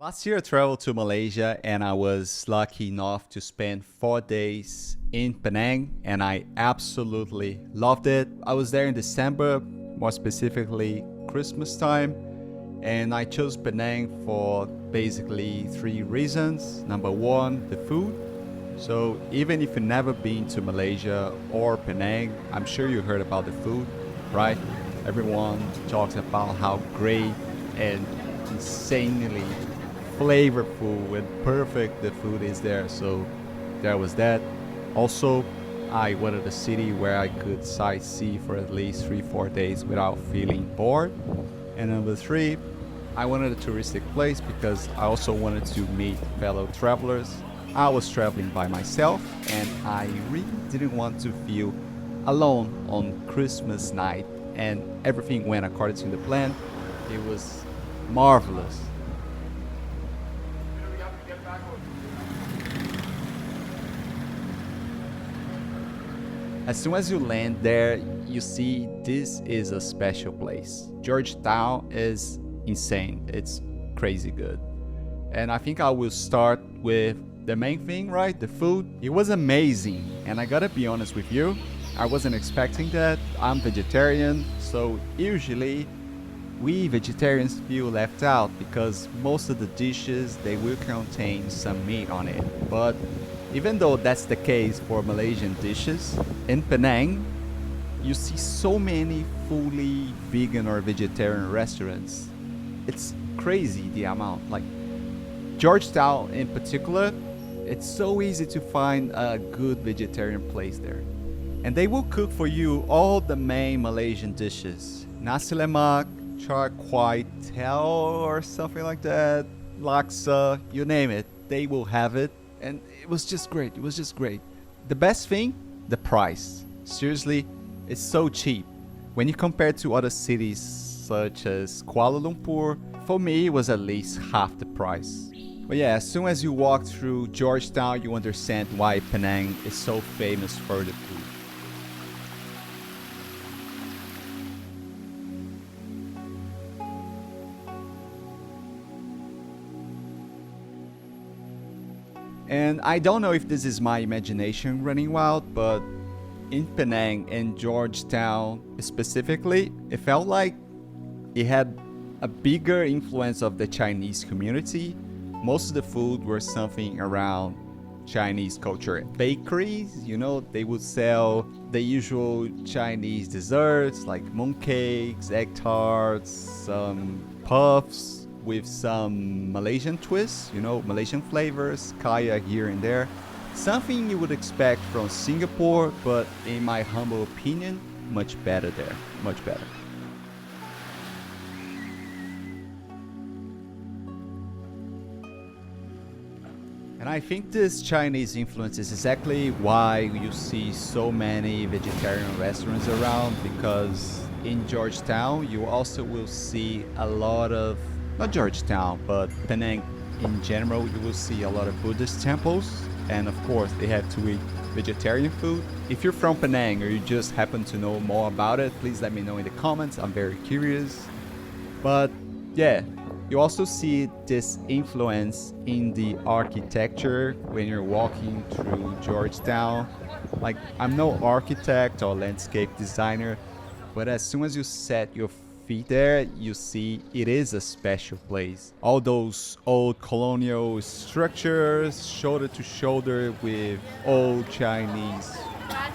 Last year I traveled to Malaysia and I was lucky enough to spend 4 days in Penang and I absolutely loved it. I was there in December, more specifically Christmas time, and I chose Penang for basically three reasons. Number one, the food. So even if you've never been to Malaysia or Penang, I'm sure you heard about the food, right? Everyone talks about how great and insanely flavorful and perfect the food is there. So there was that. Also, I wanted a city where I could sightsee for at least 3-4 days without feeling bored. And number three, I wanted a touristic place because I also wanted to meet fellow travelers. I was traveling by myself and I really didn't want to feel alone on Christmas night, and everything went according to the plan. It was marvelous. As soon as you land there, you see this is a special place. Georgetown is insane. It's crazy good. And I think I will start with the main thing, right? The food. It was amazing. And I gotta be honest with you, I wasn't expecting that. I'm vegetarian, so usually we vegetarians feel left out because most of the dishes they will contain some meat on it. But even though that's the case for Malaysian dishes, in Penang, you see so many fully vegan or vegetarian restaurants. It's crazy the amount. Like Georgetown in particular, it's so easy to find a good vegetarian place there. And they will cook for you all the main Malaysian dishes. Nasi lemak, char kway teow or something like that, laksa, you name it, they will have it. And it was just great. It was just great. The best thing, the price. Seriously, it's so cheap. When you compare to other cities such as Kuala Lumpur, for me it was at least half the price. But yeah, as soon as you walk through Georgetown, you understand why Penang is so famous for the food. And I don't know if this is my imagination running wild, but in Penang and Georgetown specifically, it felt like it had a bigger influence of the Chinese community. Most of the food were something around Chinese culture. Bakeries, they would sell the usual Chinese desserts like mooncakes, egg tarts, some puffs with some Malaysian twists, Malaysian flavors, kaya here and there. Something you would expect from Singapore, but in my humble opinion, much better there, much better. And I think this Chinese influence is exactly why you see so many vegetarian restaurants around, because in Georgetown you also will see a lot of, not Georgetown, but Penang in general, you will see a lot of Buddhist temples. And of course, they have to eat vegetarian food. If you're from Penang or you just happen to know more about it, please let me know in the comments. I'm very curious. But yeah, you also see this influence in the architecture when you're walking through Georgetown. Like, I'm no architect or landscape designer, but as soon as you set your feet there, you see it is a special place. All those old colonial structures, shoulder to shoulder with old Chinese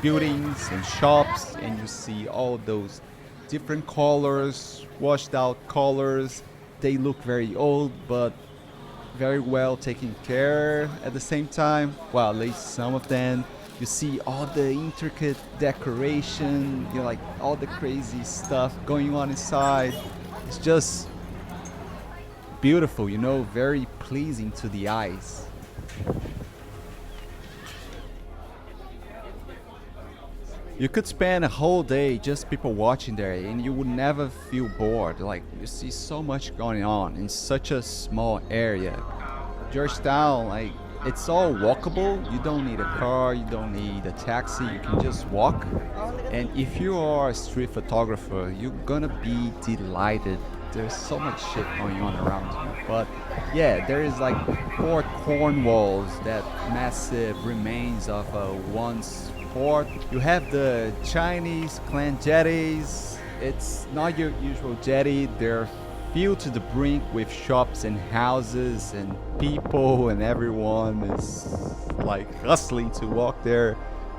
buildings and shops, and you see all those different colors, washed out colors. They look very old, but very well taken care at the same time. Well, at least some of them. You see all the intricate decoration, like all the crazy stuff going on inside. It's just beautiful, very pleasing to the eyes. You could spend a whole day just people watching there and you would never feel bored. Like, you see so much going on in such a small area. Georgetown, like, it's all walkable. You don't need a car, you don't need a taxi, you can just walk. And if you are a street photographer, you're gonna be delighted there's so much shit going on around you. But yeah, there is like Fort Cornwalls, that massive remains of a once fort. You have the Chinese clan jetties. It's not your usual jetty. They're filled to the brink with shops and houses and people, and everyone is like hustling to walk there.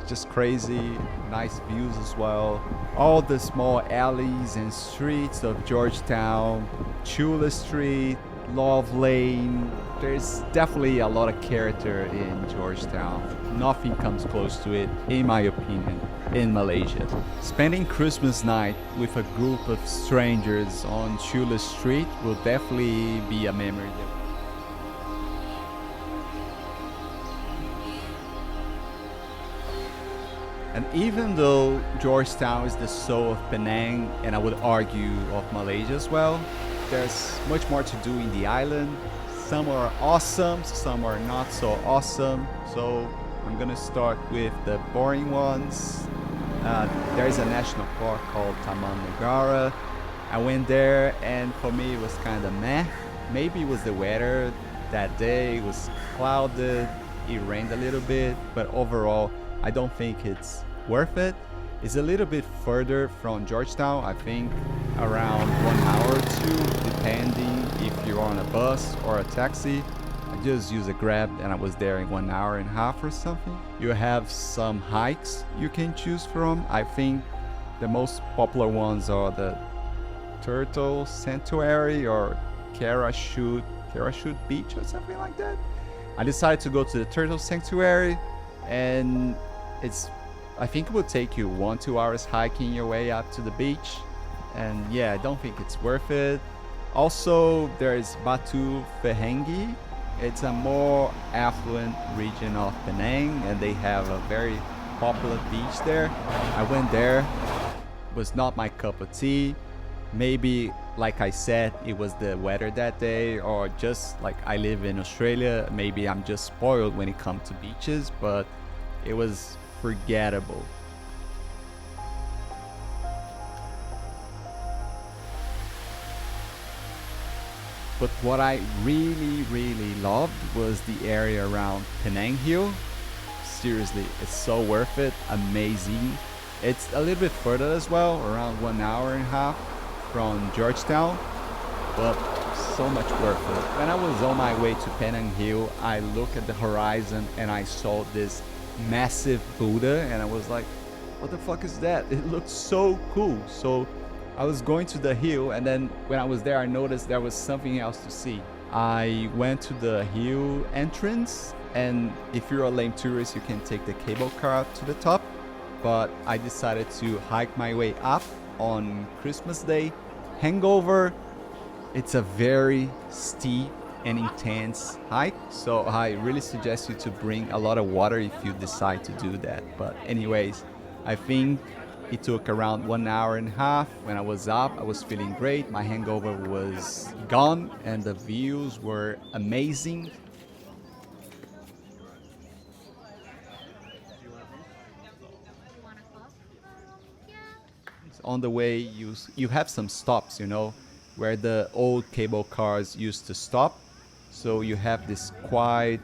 Just crazy, nice views as well. All the small alleys and streets of Georgetown, Chula Street, Love Lane. There's definitely a lot of character in Georgetown. Nothing comes close to it, in my opinion, in Malaysia. Spending Christmas night with a group of strangers on Chula Street will definitely be a memory. And even though Georgetown is the soul of Penang, and I would argue of Malaysia as well, there's much more to do in the island. Some are awesome, some are not so awesome. So I'm gonna start with the boring ones. There's a national park called Taman Negara. I went there, and for me it was kind of meh. Maybe it was the weather that day. It was clouded, it rained a little bit, but overall I don't think it's worth it. It's a little bit further from Georgetown, I think around 1 hour or two, depending if you're on a bus or a taxi. I just used a Grab and I was there in 1 hour and a half or something. You have some hikes you can choose from. I think the most popular ones are the Turtle Sanctuary or Parachute Beach or something like that. I decided to go to the Turtle Sanctuary, and I think it will take you 1-2 hours hiking your way up to the beach, and yeah, I don't think it's worth it. Also, there is Batu Fehengi. It's a more affluent region of Penang, and they have a very popular beach there. I went there. It was not my cup of tea. Maybe, like I said, it was the weather that day, or just like I live in Australia, maybe I'm just spoiled when it comes to beaches, but it was forgettable. But what I really loved was the area around Penang Hill. Seriously, it's so worth it. Amazing. It's a little bit further as well, around 1 hour and a half from Georgetown, but so much worth it. When I was on my way to Penang Hill, I looked at the horizon and I saw this massive Buddha, and I was like, what the fuck is that? It looked so cool. So I was going to the hill, and then when I was there, I noticed there was something else to see. I went to the hill entrance, and if you're a lame tourist, you can take the cable car up to the top, but I decided to hike my way up on Christmas Day. Hangover, it's a very steep and intense hike, so I really suggest you to bring a lot of water if you decide to do that. But anyways, I think it took around 1 hour and a half. When I was up, I was feeling great. My hangover was gone and the views were amazing. On the way, you have some stops, where the old cable cars used to stop. So you have this quiet,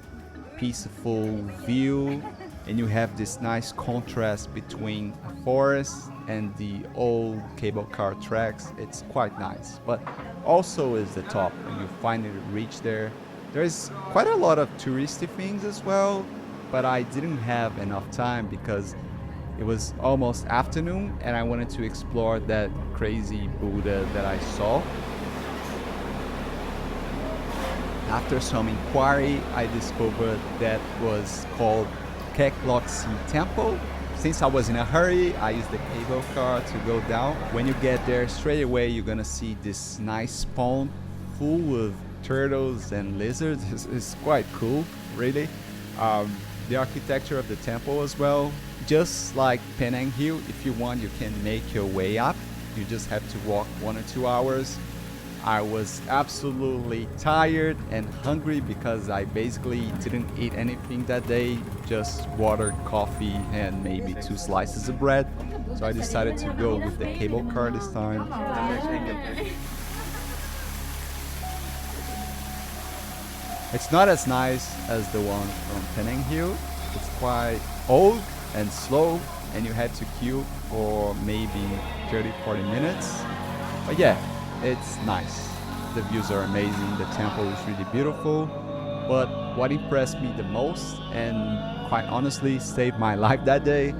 peaceful view, and you have this nice contrast between a forest and the old cable car tracks. It's quite nice. But also is the top, when you finally reach there. There's quite a lot of touristy things as well, but I didn't have enough time because it was almost afternoon and I wanted to explore that crazy Buddha that I saw. After some inquiry, I discovered that was called Kek Lok Si Temple. Since I was in a hurry, I used the cable car to go down. When you get there, straight away you're gonna see this nice pond full of turtles and lizards. It's quite cool, really. The architecture of the temple as well. Just like Penang Hill, if you want, you can make your way up. You just have to walk 1 or 2 hours. I was absolutely tired and hungry because I basically didn't eat anything that day, just water, coffee, and maybe 2 slices of bread. So I decided to go with the cable car this time. It's not as nice as the one from Penang Hill. It's quite old and slow, and you had to queue for maybe 30-40 minutes. But yeah, it's nice. The views are amazing. The temple is really beautiful. But what impressed me the most, and quite honestly saved my life that day,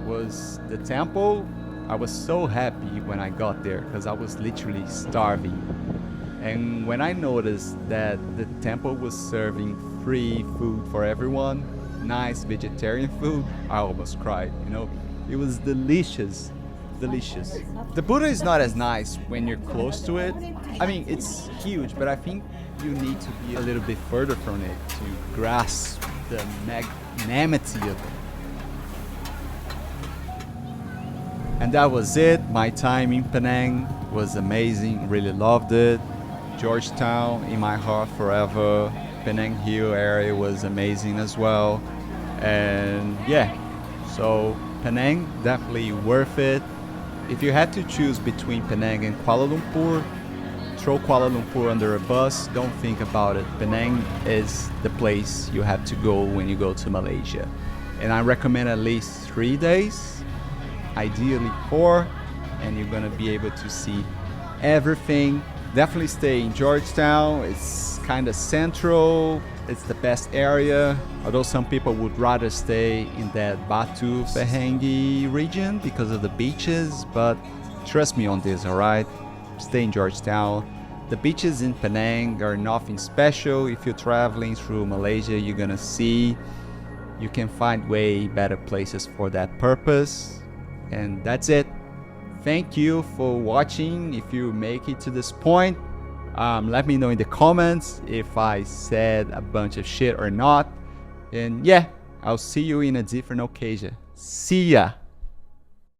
was the temple. I was so happy when I got there because I was literally starving. And when I noticed that the temple was serving free food for everyone, nice vegetarian food, I almost cried, you know? It was delicious. Delicious. The Buddha is not as nice when you're close to it. I mean, it's huge, but I think you need to be a little bit further from it to grasp the magnanimity of it. And that was it. My time in Penang was amazing. Really loved it. Georgetown in my heart forever. Penang Hill area was amazing as well. And yeah, so Penang definitely worth it. If you had to choose between Penang and Kuala Lumpur, throw Kuala Lumpur under a bus. Don't think about it. Penang is the place you have to go when you go to Malaysia. And I recommend at least 3 days, ideally 4, and you're gonna be able to see everything. Definitely stay in Georgetown. It's kind of central. It's the best area, although some people would rather stay in that Batu Fehengi region because of the beaches, but trust me on this, alright? Stay in Georgetown. The beaches in Penang are nothing special. If you're traveling through Malaysia, you're gonna see you can find way better places for that purpose. And that's it. Thank you for watching. If you make it to this point, let me know in the comments if I said a bunch of shit or not. And yeah, I'll see you in a different occasion. See ya!